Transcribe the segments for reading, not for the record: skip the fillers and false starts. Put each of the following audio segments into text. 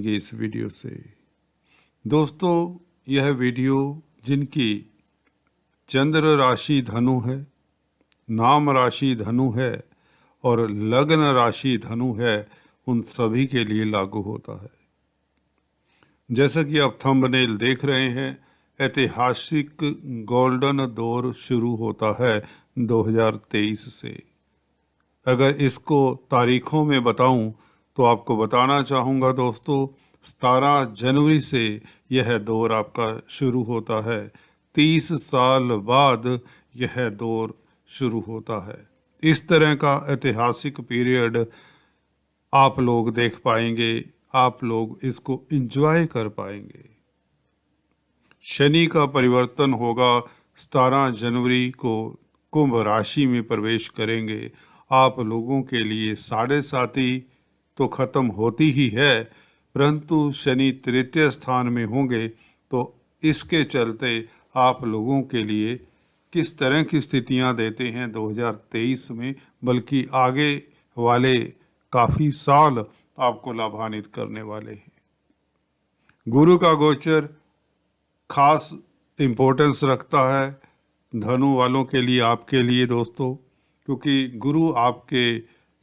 जानेंगे इस वीडियो से। दोस्तों, यह वीडियो जिनकी चंद्र राशि धनु है, नाम राशि धनु है और लग्न राशि धनु है, उन सभी के लिए लागू होता है। जैसा कि आप थंबनेल देख रहे हैं, ऐतिहासिक गोल्डन दौर शुरू होता है 2023 से। अगर इसको तारीखों में बताऊं तो आपको बताना चाहूँगा दोस्तों, 17 जनवरी से यह दौर आपका शुरू होता है। 30 साल बाद यह दौर शुरू होता है। इस तरह का ऐतिहासिक पीरियड आप लोग देख पाएंगे, आप लोग इसको एंजॉय कर पाएंगे। शनि का परिवर्तन होगा 17 जनवरी को, कुंभ राशि में प्रवेश करेंगे। आप लोगों के लिए साढ़े साती तो खत्म होती ही है, परंतु शनि तृतीय स्थान में होंगे, तो इसके चलते आप लोगों के लिए किस तरह की स्थितियां देते हैं 2023 में, बल्कि आगे वाले काफ़ी साल आपको लाभान्वित करने वाले हैं। गुरु का गोचर खास इम्पोर्टेंस रखता है धनु वालों के लिए, आपके लिए दोस्तों, क्योंकि गुरु आपके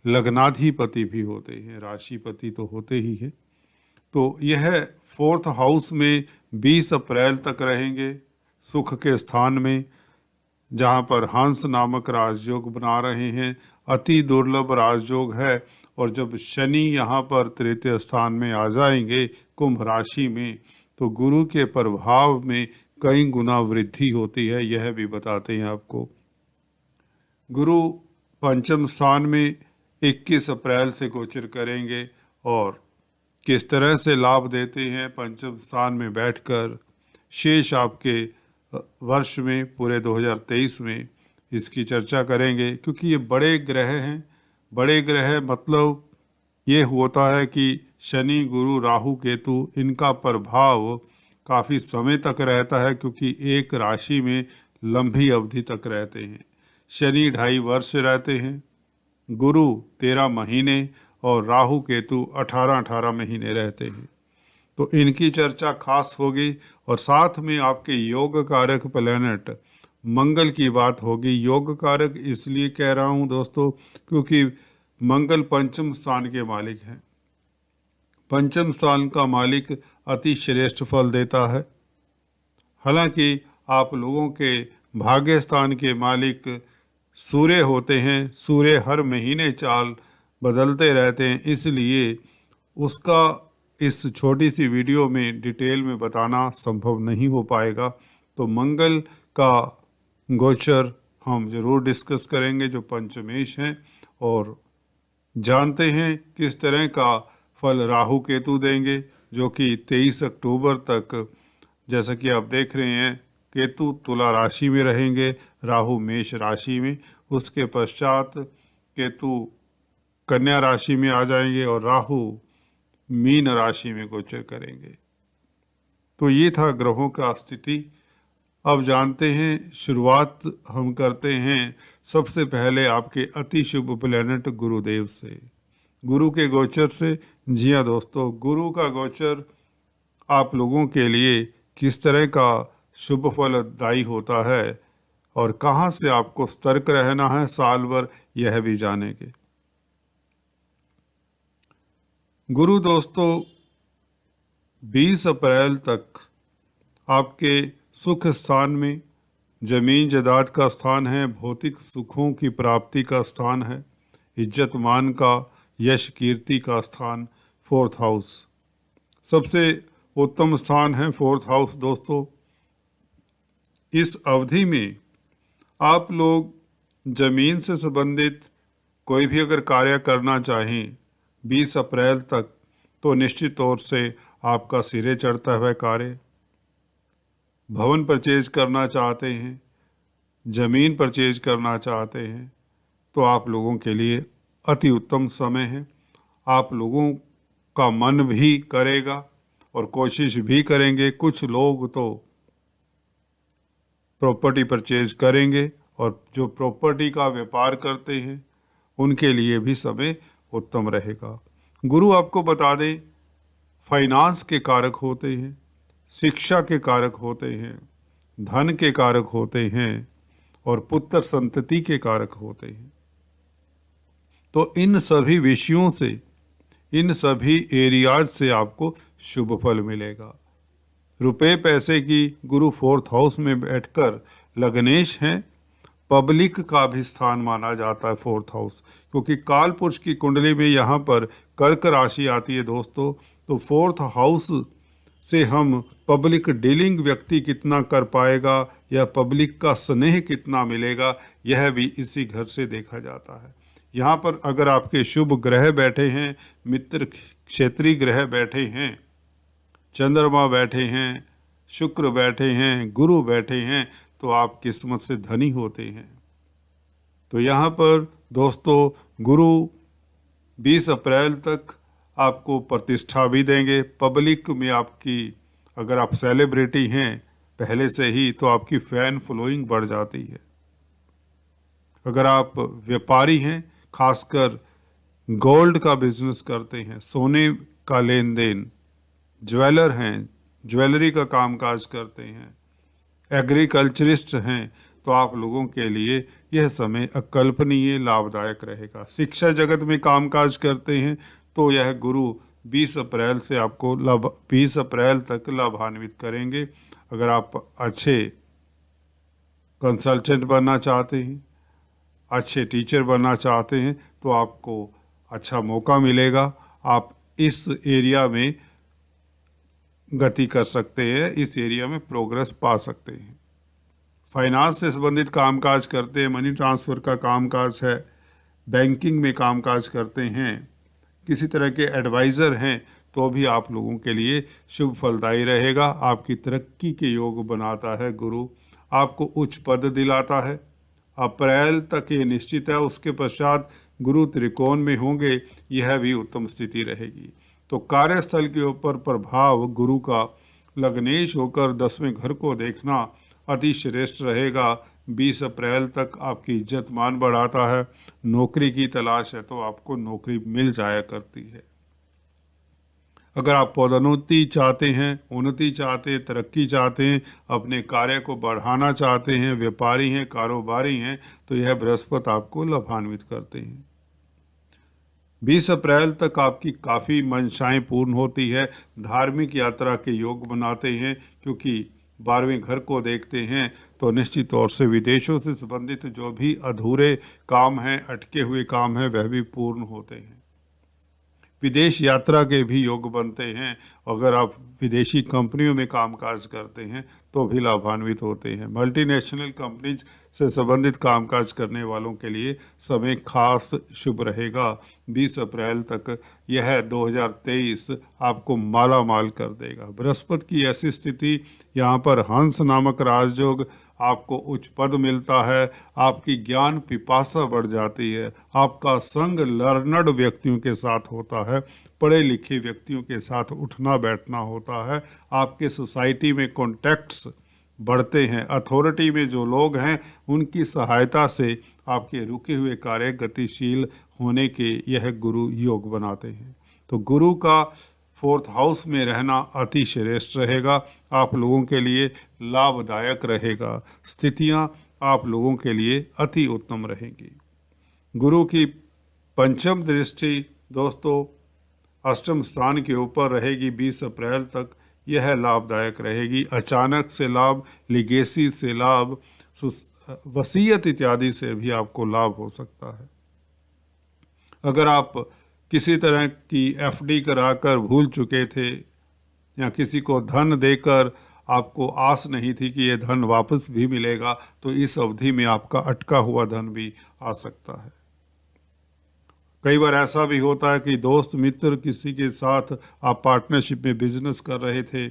लग्नाधिपति भी होते हैं, राशिपति तो होते ही हैं। तो यह 4th हाउस में 20 अप्रैल तक रहेंगे, सुख के स्थान में, जहाँ पर हंस नामक राजयोग बना रहे हैं। अति दुर्लभ राजयोग है, और जब शनि यहाँ पर तृतीय स्थान में आ जाएंगे कुंभ राशि में, तो गुरु के प्रभाव में कई गुना वृद्धि होती है, यह भी बताते हैं आपको। गुरु पंचम स्थान में 21 अप्रैल से गोचर करेंगे, और किस तरह से लाभ देते हैं पंचम स्थान में बैठकर, शेष आपके वर्ष में, पूरे 2023 में इसकी चर्चा करेंगे। क्योंकि ये बड़े ग्रह हैं। बड़े ग्रह मतलब ये होता है कि शनि, गुरु, राहु, केतु, इनका प्रभाव काफ़ी समय तक रहता है, क्योंकि एक राशि में लंबी अवधि तक रहते हैं। शनि 2.5 वर्ष रहते हैं, गुरु 13 महीने और राहु केतु 18 महीने रहते हैं। तो इनकी चर्चा खास होगी, और साथ में आपके योग कारक प्लैनेट मंगल की बात होगी। योग कारक इसलिए कह रहा हूँ दोस्तों, क्योंकि मंगल पंचम स्थान के मालिक हैं। पंचम स्थान का मालिक अति श्रेष्ठ फल देता है। हालांकि आप लोगों के भाग्य स्थान के मालिक सूर्य होते हैं। सूर्य हर महीने चाल बदलते रहते हैं, इसलिए उसका इस छोटी सी वीडियो में डिटेल में बताना संभव नहीं हो पाएगा। तो मंगल का गोचर हम जरूर डिस्कस करेंगे, जो पंचमेश हैं, और जानते हैं किस तरह का फल राहु केतु देंगे, जो कि 23 अक्टूबर तक, जैसा कि आप देख रहे हैं, केतु तुला राशि में रहेंगे, राहु मेष राशि में। उसके पश्चात केतु कन्या राशि में आ जाएंगे और राहु मीन राशि में गोचर करेंगे। तो ये था ग्रहों का स्थिति। अब जानते हैं, शुरुआत हम करते हैं सबसे पहले आपके अति शुभ प्लैनेट गुरुदेव से, गुरु के गोचर से। जी हाँ दोस्तों, गुरु का गोचर आप लोगों के लिए किस तरह का शुभ फलदायी होता है और कहाँ से आपको सतर्क रहना है साल भर, यह भी जानेंगे। गुरु दोस्तों 20 अप्रैल तक आपके सुख स्थान में, जमीन जायदाद का स्थान है, भौतिक सुखों की प्राप्ति का स्थान है, इज्जत मान का, यश कीर्ति का स्थान 4th हाउस सबसे उत्तम स्थान है। 4th हाउस दोस्तों, इस अवधि में आप लोग जमीन से संबंधित कोई भी अगर कार्य करना चाहें 20 अप्रैल तक, तो निश्चित तौर से आपका सिरे चढ़ता हुआ कार्य। भवन परचेज करना चाहते हैं, ज़मीन परचेज करना चाहते हैं, तो आप लोगों के लिए अति उत्तम समय है। आप लोगों का मन भी करेगा और कोशिश भी करेंगे। कुछ लोग तो प्रॉपर्टी परचेज करेंगे, और जो प्रॉपर्टी का व्यापार करते हैं उनके लिए भी समय उत्तम रहेगा। गुरु आपको बता दें फाइनेंस के कारक होते हैं, शिक्षा के कारक होते हैं, धन के कारक होते हैं और पुत्र संतति के कारक होते हैं। तो इन सभी विषयों से, इन सभी एरियाज से आपको शुभ फल मिलेगा। रुपए पैसे की गुरु 4th हाउस में बैठकर लग्नेश हैं। पब्लिक का भी स्थान माना जाता है 4th हाउस, क्योंकि काल पुरुष की कुंडली में यहाँ पर कर्क राशि आती है दोस्तों। तो 4th हाउस से हम पब्लिक डीलिंग व्यक्ति कितना कर पाएगा या पब्लिक का स्नेह कितना मिलेगा, यह भी इसी घर से देखा जाता है। यहाँ पर अगर आपके शुभ ग्रह बैठे हैं, मित्र क्षेत्रीय ग्रह बैठे हैं, चंद्रमा बैठे हैं, शुक्र बैठे हैं, गुरु बैठे हैं, तो आप किस्मत से धनी होते हैं। तो यहाँ पर दोस्तों गुरु 20 अप्रैल तक आपको प्रतिष्ठा भी देंगे। पब्लिक में आपकी, अगर आप सेलिब्रिटी हैं पहले से ही, तो आपकी फैन फॉलोइंग बढ़ जाती है। अगर आप व्यापारी हैं, खासकर गोल्ड का बिजनेस करते हैं, सोने का लेन देन, ज्वेलर हैं, ज्वेलरी का कामकाज करते हैं, एग्रीकल्चरिस्ट हैं, तो आप लोगों के लिए यह समय अकल्पनीय लाभदायक रहेगा। शिक्षा जगत में कामकाज करते हैं तो यह गुरु 20 अप्रैल से आपको 20 अप्रैल तक लाभान्वित करेंगे। अगर आप अच्छे कंसल्टेंट बनना चाहते हैं, अच्छे टीचर बनना चाहते हैं, तो आपको अच्छा मौका मिलेगा। आप इस एरिया में गति कर सकते हैं, इस एरिया में प्रोग्रेस पा सकते हैं। फाइनेंस से संबंधित कामकाज करते हैं, मनी ट्रांसफ़र का कामकाज है, बैंकिंग में कामकाज करते हैं, किसी तरह के एडवाइज़र हैं, तो भी आप लोगों के लिए शुभ फलदायी रहेगा। आपकी तरक्की के योग बनाता है गुरु, आपको उच्च पद दिलाता है। अप्रैल तक ये निश्चित है, उसके पश्चात गुरु त्रिकोण में होंगे, यह भी उत्तम स्थिति रहेगी। तो कार्यस्थल के ऊपर प्रभाव गुरु का लग्नेश होकर 10वें घर को देखना अति श्रेष्ठ रहेगा। 20 अप्रैल तक आपकी इज्जत मान बढ़ाता है। नौकरी की तलाश है तो आपको नौकरी मिल जाया करती है। अगर आप पदोन्नति चाहते हैं, उन्नति चाहते हैं, तरक्की चाहते हैं, अपने कार्य को बढ़ाना चाहते हैं, व्यापारी हैं, कारोबारी हैं, तो यह बृहस्पति आपको लाभान्वित करते हैं। 20 अप्रैल तक आपकी काफ़ी मंशाएं पूर्ण होती है। धार्मिक यात्रा के योग बनाते हैं, क्योंकि 12वें घर को देखते हैं, तो निश्चित तौर से विदेशों से संबंधित जो भी अधूरे काम हैं, अटके हुए काम हैं, वह भी पूर्ण होते हैं। विदेश यात्रा के भी योग बनते हैं। अगर आप विदेशी कंपनियों में कामकाज करते हैं तो भी लाभान्वित होते हैं। मल्टीनेशनल कंपनीज से संबंधित कामकाज करने वालों के लिए समय खास शुभ रहेगा। 20 अप्रैल तक यह 2023 आपको माला माल कर देगा। बृहस्पति की ऐसी स्थिति, यहाँ पर हंस नामक राजयोग, आपको उच्च पद मिलता है, आपकी ज्ञान पिपासा बढ़ जाती है, आपका संग लर्नड व्यक्तियों के साथ होता है, पढ़े लिखे व्यक्तियों के साथ उठना बैठना होता है, आपके सोसाइटी में कॉन्टैक्ट्स बढ़ते हैं, अथॉरिटी में जो लोग हैं उनकी सहायता से आपके रुके हुए कार्य गतिशील होने के यह गुरु योग बनाते हैं। तो गुरु का 4th हाउस में रहना अति श्रेष्ठ रहेगा, आप लोगों के लिए लाभदायक रहेगा। स्थितियां आप लोगों के लिए अति उत्तम रहेंगी। गुरु की पंचम दृष्टि दोस्तों अष्टम स्थान के ऊपर रहेगी 20 अप्रैल तक, यह लाभदायक रहेगी। अचानक से लाभ, लिगेसी से लाभ, वसीयत इत्यादि से भी आपको लाभ हो सकता है। अगर आप किसी तरह की एफडी कराकर भूल चुके थे या किसी को धन देकर आपको आस नहीं थी कि यह धन वापस भी मिलेगा, तो इस अवधि में आपका अटका हुआ धन भी आ सकता है। कई बार ऐसा भी होता है कि दोस्त मित्र किसी के साथ आप पार्टनरशिप में बिजनेस कर रहे थे,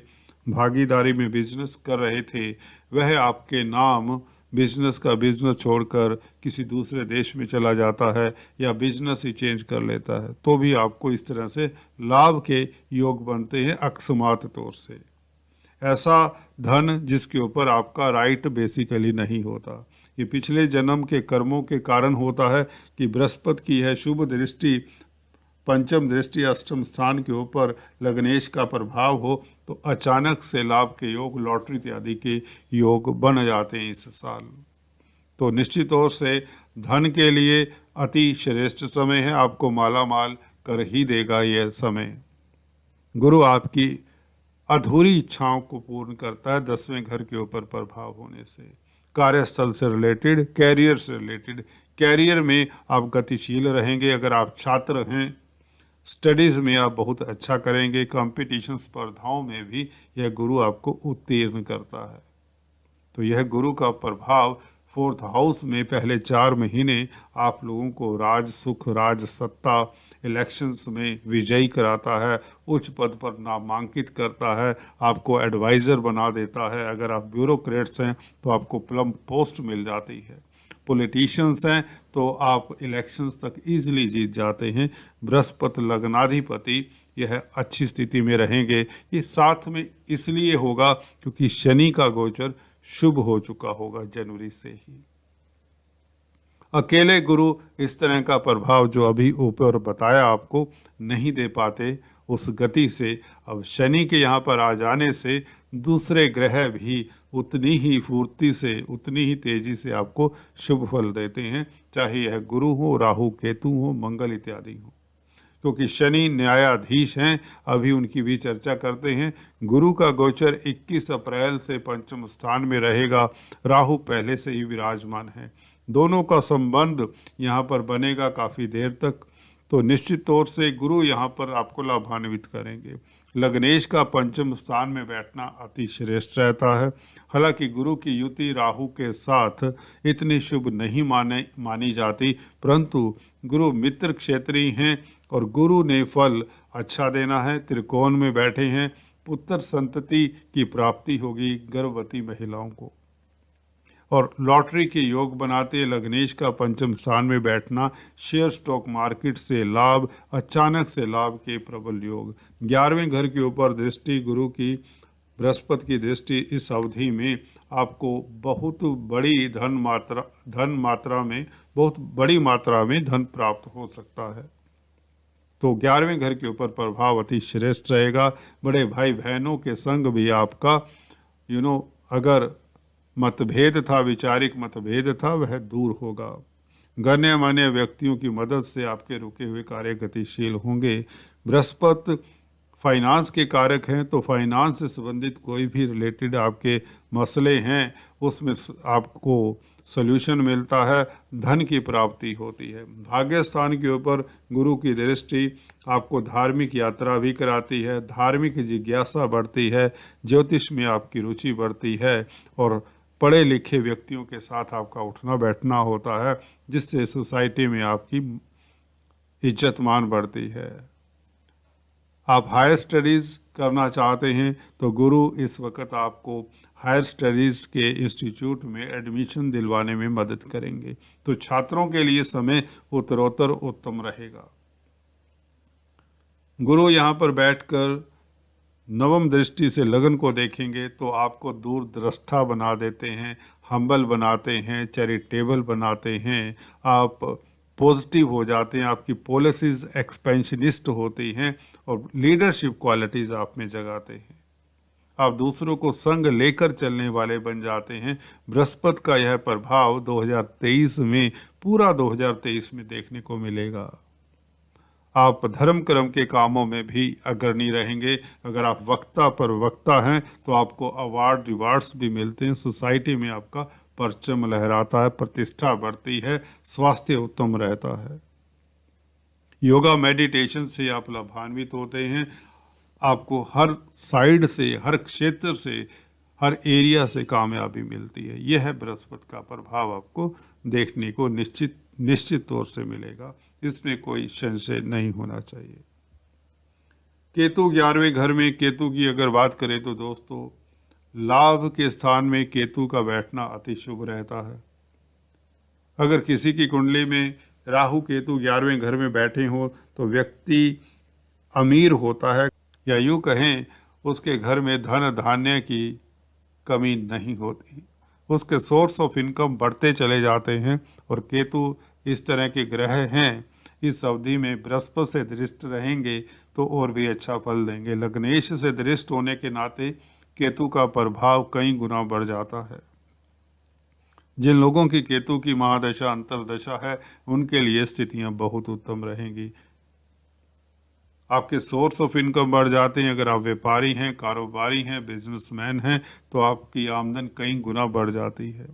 भागीदारी में बिजनेस कर रहे थे, वह आपके नाम बिजनेस छोड़कर किसी दूसरे देश में चला जाता है या बिजनेस ही चेंज कर लेता है, तो भी आपको इस तरह से लाभ के योग बनते हैं अकस्मात तौर से। ऐसा धन जिसके ऊपर आपका राइट बेसिकली नहीं होता, ये पिछले जन्म के कर्मों के कारण होता है कि बृहस्पति की है शुभ दृष्टि पंचम दृष्टि अष्टम स्थान के ऊपर लग्नेश का प्रभाव हो तो अचानक से लाभ के योग, लॉटरी इत्यादि के योग बन जाते हैं इस साल। तो निश्चित तौर से धन के लिए अति श्रेष्ठ समय है, आपको माला माल कर ही देगा यह समय। गुरु आपकी अधूरी इच्छाओं को पूर्ण करता है 10वें घर के ऊपर प्रभाव होने से। कार्यस्थल से रिलेटेड, कैरियर से रिलेटेड, कैरियर में आप गतिशील रहेंगे। अगर आप छात्र हैं, स्टडीज़ में आप बहुत अच्छा करेंगे। कंपटीशन स्पर्धाओं में भी यह गुरु आपको उत्तीर्ण करता है। तो यह गुरु का प्रभाव 4th हाउस में पहले 4 महीने आप लोगों को राज सुख, राज सत्ता, इलेक्शंस में विजयी कराता है, उच्च पद पर नामांकित करता है, आपको एडवाइज़र बना देता है। अगर आप ब्यूरोक्रेट्स हैं तो आपको प्लम पोस्ट मिल जाती है। पॉलिटिशियंस हैं तो आप इलेक्शंस तक ईजिली जीत जाते हैं। बृहस्पति लग्नाधिपति यह अच्छी स्थिति में रहेंगे। ये साथ में इसलिए होगा क्योंकि शनि का गोचर शुभ हो चुका होगा जनवरी से ही। अकेले गुरु इस तरह का प्रभाव जो अभी ऊपर बताया आपको नहीं दे पाते उस गति से। अब शनि के यहाँ पर आ जाने से दूसरे ग्रह भी उतनी ही फुर्ती से, उतनी ही तेजी से आपको शुभ फल देते हैं, चाहे यह गुरु हो, राहु केतु हो, मंगल इत्यादि हो। क्योंकि शनि न्यायाधीश हैं, अभी उनकी भी चर्चा करते हैं। गुरु का गोचर 21 अप्रैल से पंचम स्थान में रहेगा। राहु पहले से ही विराजमान है, दोनों का संबंध यहाँ पर बनेगा काफ़ी देर तक। तो निश्चित तौर से गुरु यहाँ पर आपको लाभान्वित करेंगे। लग्नेश का पंचम स्थान में बैठना अति श्रेष्ठ रहता है। हालांकि गुरु की युति राहु के साथ इतनी शुभ नहीं मानी जाती, परंतु गुरु मित्र क्षेत्रीय हैं और गुरु ने फल अच्छा देना है। त्रिकोण में बैठे हैं, पुत्र संतति की प्राप्ति होगी गर्भवती महिलाओं को। और लॉटरी के योग बनाते हैं। लग्नेश का पंचम स्थान में बैठना शेयर स्टॉक मार्केट से लाभ, अचानक से लाभ के प्रबल योग। 11वें घर के ऊपर दृष्टि गुरु की, बृहस्पति की दृष्टि, इस अवधि में आपको बहुत बड़ी बहुत बड़ी मात्रा में धन प्राप्त हो सकता है। तो 11वें घर के ऊपर प्रभाव अति श्रेष्ठ रहेगा। बड़े भाई बहनों के संग भी आपका अगर मतभेद था, वैचारिक मतभेद था, वह दूर होगा। गण्यमान्य व्यक्तियों की मदद से आपके रुके हुए कार्य गतिशील होंगे। बृहस्पति फाइनेंस के कारक हैं, तो फाइनेंस से संबंधित कोई भी रिलेटेड आपके मसले हैं उसमें आपको सॉल्यूशन मिलता है, धन की प्राप्ति होती है। भाग्य स्थान के ऊपर गुरु की दृष्टि आपको धार्मिक यात्रा भी कराती है, धार्मिक जिज्ञासा बढ़ती है, ज्योतिष में आपकी रुचि बढ़ती है और पढ़े लिखे व्यक्तियों के साथ आपका उठना बैठना होता है, जिससे सोसाइटी में आपकी इज्जत मान बढ़ती है। आप हायर स्टडीज़ करना चाहते हैं तो गुरु इस वक्त आपको हायर स्टडीज़ के इंस्टीट्यूट में एडमिशन दिलवाने में मदद करेंगे। तो छात्रों के लिए समय उत्तरोत्तर उत्तम रहेगा। गुरु यहाँ पर बैठकर नवम दृष्टि से लगन को देखेंगे तो आपको दूरदृष्टा बना देते हैं, हम्बल बनाते हैं, चैरिटेबल बनाते हैं, आप पॉजिटिव हो जाते हैं, आपकी पॉलिसीज़ एक्सपेंशनिस्ट होती हैं और लीडरशिप क्वालिटीज़ आप में जगाते हैं। आप दूसरों को संग लेकर चलने वाले बन जाते हैं। बृहस्पति का यह प्रभाव 2023 में, पूरा 2023 में देखने को मिलेगा। आप धर्म कर्म के कामों में भी अग्रणी रहेंगे। अगर आप वक्ता पर वक्ता हैं तो आपको अवार्ड रिवार्ड्स भी मिलते हैं, सोसाइटी में आपका परचम लहराता है, प्रतिष्ठा बढ़ती है, स्वास्थ्य उत्तम रहता है। योगा मेडिटेशन से आप लाभान्वित होते हैं। आपको हर साइड से, हर क्षेत्र से, हर एरिया से कामयाबी मिलती है। यह है बृहस्पति का प्रभाव आपको देखने को निश्चित तौर से मिलेगा, इसमें कोई संशय नहीं होना चाहिए। केतु 11वें घर में, केतु की अगर बात करें तो दोस्तों लाभ के स्थान में केतु का बैठना अति शुभ रहता है। अगर किसी की कुंडली में राहु केतु 11वें घर में बैठे हो तो व्यक्ति अमीर होता है, या यूँ कहें उसके घर में धन धान्य की कमी नहीं होती, उसके सोर्स ऑफ इनकम बढ़ते चले जाते हैं। और केतु इस तरह के ग्रह हैं इस अवधि में बृहस्पति से दृष्ट रहेंगे तो और भी अच्छा फल देंगे। लग्नेश से दृष्ट होने के नाते केतु का प्रभाव कई गुना बढ़ जाता है। जिन लोगों की केतु की महादशा अंतर्दशा है उनके लिए स्थितियां बहुत उत्तम रहेंगी। आपके सोर्स ऑफ इनकम बढ़ जाते हैं। अगर आप व्यापारी हैं, कारोबारी हैं, बिजनेसमैन हैं तो आपकी आमदन कई गुना बढ़ जाती है।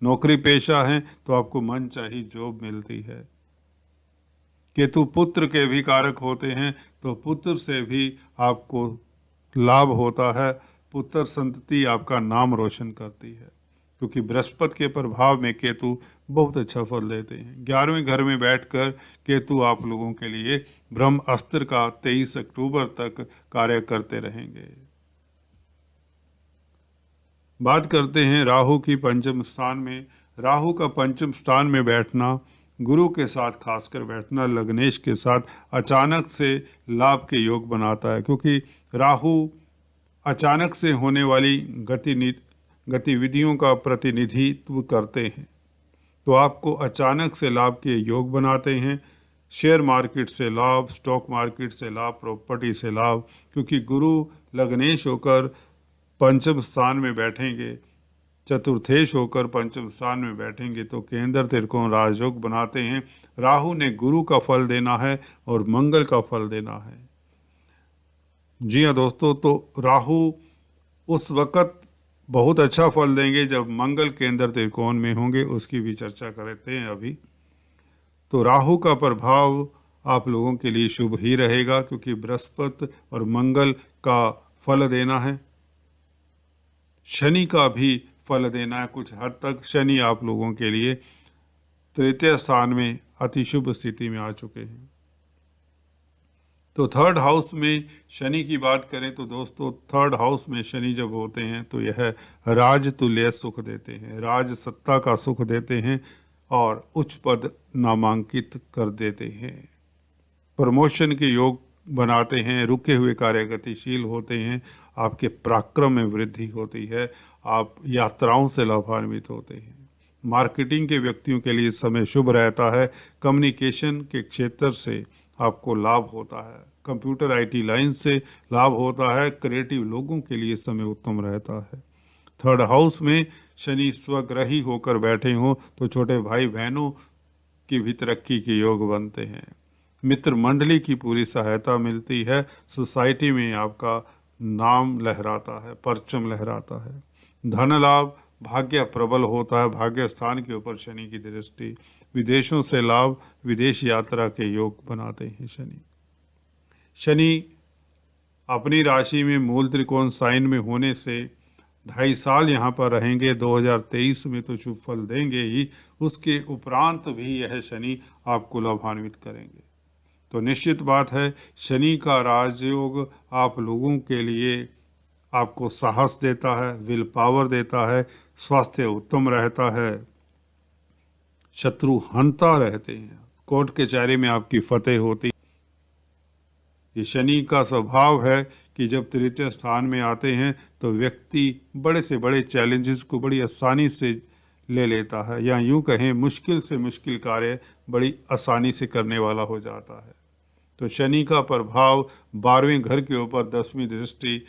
नौकरी पेशा है तो आपको मनचाही जॉब मिलती है। केतु पुत्र के भी कारक होते हैं तो पुत्र से भी आपको लाभ होता है। पुत्र संतति आपका नाम रोशन करती है, क्योंकि बृहस्पति के प्रभाव में केतु बहुत अच्छा फल देते हैं। 11वें घर में बैठकर केतु आप लोगों के लिए ब्रह्म अस्त्र का 23 अक्टूबर तक कार्य करते रहेंगे। बात करते हैं राहु की पंचम स्थान में। राहु का पंचम स्थान में बैठना, गुरु के साथ खासकर बैठना, लग्नेश के साथ अचानक से लाभ के योग बनाता है, क्योंकि राहु अचानक से होने वाली गतिविधियों का प्रतिनिधित्व करते हैं, तो आपको अचानक से लाभ के योग बनाते हैं। शेयर मार्केट से लाभ, स्टॉक मार्केट से लाभ, प्रॉपर्टी से लाभ, क्योंकि गुरु लग्नेश होकर पंचम स्थान में बैठेंगे, चतुर्थेश होकर पंचम स्थान में बैठेंगे तो केंद्र त्रिकोण राजयोग बनाते हैं। राहु ने गुरु का फल देना है और मंगल का फल देना है। जी हाँ दोस्तों, तो राहु उस वक़्त बहुत अच्छा फल देंगे जब मंगल केंद्र त्रिकोण में होंगे, उसकी भी चर्चा करते हैं अभी। तो राहु का प्रभाव आप लोगों के लिए शुभ ही रहेगा, क्योंकि बृहस्पति और मंगल का फल देना है। शनि का भी फल देना है कुछ हद तक। शनि आप लोगों के लिए तृतीय स्थान में अति शुभ स्थिति में आ चुके हैं। तो थर्ड हाउस में शनि की बात करें तो दोस्तों, थर्ड हाउस में शनि जब होते हैं तो यह राजतुल्य सुख देते हैं, राज सत्ता का सुख देते हैं और उच्च पद नामांकित कर देते हैं। प्रमोशन के योग बनाते हैं, रुके हुए कार्य गतिशील होते हैं, आपके पराक्रम में वृद्धि होती है, आप यात्राओं से लाभान्वित होते हैं। मार्केटिंग के व्यक्तियों के लिए समय शुभ रहता है। कम्युनिकेशन के क्षेत्र से आपको लाभ होता है। कंप्यूटर आईटी लाइन से लाभ होता है। क्रिएटिव लोगों के लिए समय उत्तम रहता है। थर्ड हाउस में शनि स्वग्रही होकर बैठे हों तो छोटे भाई बहनों की भी तरक्की के योग बनते हैं। मित्र मंडली की पूरी सहायता मिलती है। सोसाइटी में आपका नाम लहराता है, परचम लहराता है। धन लाभ, भाग्य प्रबल होता है। भाग्य स्थान के ऊपर शनि की दृष्टि, विदेशों से लाभ, विदेश यात्रा के योग बनाते हैं शनि अपनी राशि में मूल त्रिकोण साइन में होने से 2.5 साल यहाँ पर रहेंगे। 2023 में तो शुभ फल देंगे ही, उसके उपरांत भी यह शनि आपको लाभान्वित करेंगे। तो निश्चित बात है, शनि का राजयोग आप लोगों के लिए आपको साहस देता है, विल पावर देता है, स्वास्थ्य उत्तम रहता है, शत्रु हंता रहते हैं, कोर्ट कचहरी में आपकी फतेह होती। ये शनि का स्वभाव है कि जब तृतीय स्थान में आते हैं तो व्यक्ति बड़े से बड़े चैलेंजेस को बड़ी आसानी से ले लेता है, या यूं कहें मुश्किल से मुश्किल कार्य बड़ी आसानी से करने वाला हो जाता है। तो शनि का प्रभाव 12वें घर के ऊपर 10वीं दृष्टि,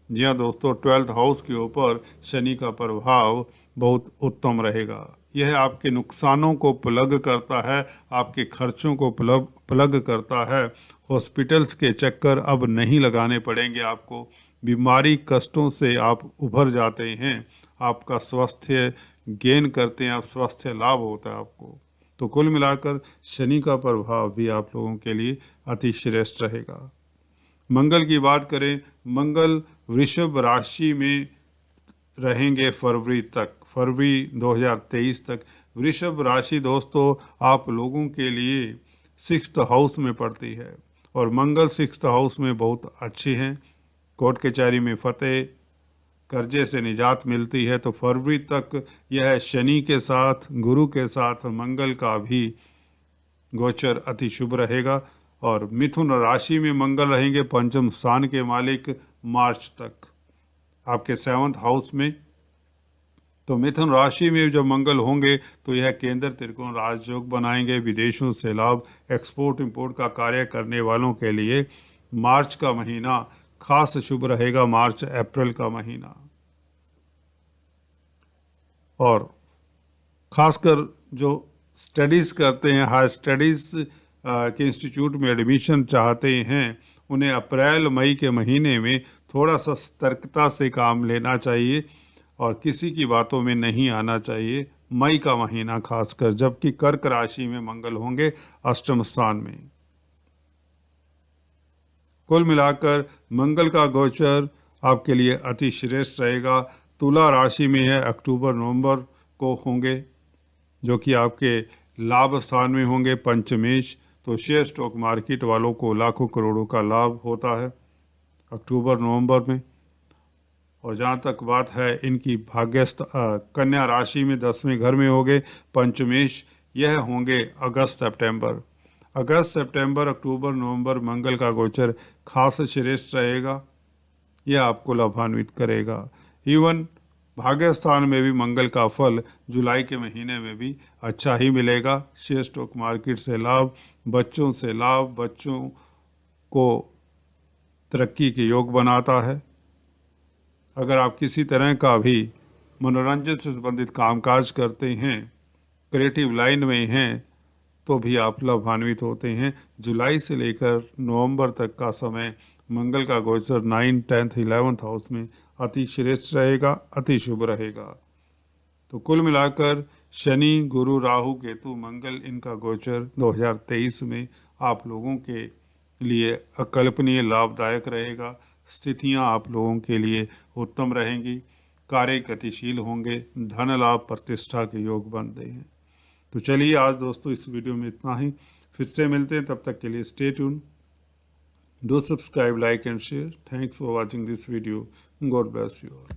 जी हाँ दोस्तों, 12th हाउस के ऊपर शनि का प्रभाव बहुत उत्तम रहेगा। यह आपके नुकसानों को प्लग करता है, आपके खर्चों को प्लग करता है। हॉस्पिटल्स के चक्कर अब नहीं लगाने पड़ेंगे आपको। बीमारी कष्टों से आप उभर जाते हैं, आपका स्वास्थ्य गेन करते हैं, आप स्वास्थ्य लाभ होता है आपको। तो कुल मिलाकर शनि का प्रभाव भी आप लोगों के लिए अति श्रेष्ठ रहेगा। मंगल की बात करें, मंगल वृषभ राशि में रहेंगे फरवरी 2023 तक। वृषभ राशि दोस्तों आप लोगों के लिए 6th हाउस में पड़ती है और मंगल 6th हाउस में बहुत अच्छी हैं। कोर्ट कचहरी में फतेह, कर्जे से निजात मिलती है। तो फरवरी तक यह शनि के साथ, गुरु के साथ मंगल का भी गोचर अति शुभ रहेगा। और मिथुन राशि में मंगल रहेंगे, पंचम स्थान के मालिक, मार्च तक आपके 7th हाउस में। तो मिथुन राशि में जब मंगल होंगे तो यह केंद्र त्रिकोण राजयोग बनाएंगे। विदेशों से लाभ, एक्सपोर्ट इंपोर्ट का कार्य करने वालों के लिए मार्च का महीना खास शुभ रहेगा। मार्च अप्रैल का महीना, और खासकर जो स्टडीज़ करते हैं, हायर स्टडीज़ के इंस्टीट्यूट में एडमिशन चाहते हैं, उन्हें अप्रैल मई के महीने में थोड़ा सा सतर्कता से काम लेना चाहिए और किसी की बातों में नहीं आना चाहिए। मई का महीना खासकर, जबकि कर्क राशि में मंगल होंगे अष्टम स्थान में। कुल मिलाकर मंगल का गोचर आपके लिए अति श्रेष्ठ रहेगा। तुला राशि में है, अक्टूबर नवंबर को होंगे, जो कि आपके लाभ स्थान में होंगे पंचमेश। तो शेयर स्टॉक मार्केट वालों को लाखों करोड़ों का लाभ होता है अक्टूबर नवंबर में। और जहाँ तक बात है इनकी भाग्यस्थ कन्या राशि में 10वें घर में होंगे पंचमेश, यह होंगे अगस्त सितंबर। अगस्त सितंबर अक्टूबर नवंबर मंगल का गोचर खास श्रेष्ठ रहेगा, यह आपको लाभान्वित करेगा। इवन भाग्य स्थान में भी मंगल का फल जुलाई के महीने में भी अच्छा ही मिलेगा। शेयर स्टॉक मार्केट से लाभ, बच्चों से लाभ, बच्चों को तरक्की के योग बनाता है। अगर आप किसी तरह का भी मनोरंजन से संबंधित कामकाज करते हैं, क्रिएटिव लाइन में हैं, तो भी आप लाभान्वित होते हैं। जुलाई से लेकर नवंबर तक का समय मंगल का गोचर 9, 10, 11th हाउस में अति श्रेष्ठ रहेगा, अति शुभ रहेगा। तो कुल मिलाकर शनि, गुरु, राहु, केतु, मंगल, इनका गोचर 2023 में आप लोगों के लिए अकल्पनीय लाभदायक रहेगा। स्थितियां आप लोगों के लिए उत्तम रहेंगी, कार्य गतिशील होंगे, धन लाभ, प्रतिष्ठा के योग बन रहे हैं। तो चलिए आज दोस्तों इस वीडियो में इतना ही, फिर से मिलते हैं, तब तक के लिए stay tune, do subscribe, like and share. Thanks for watching this video. God bless you all.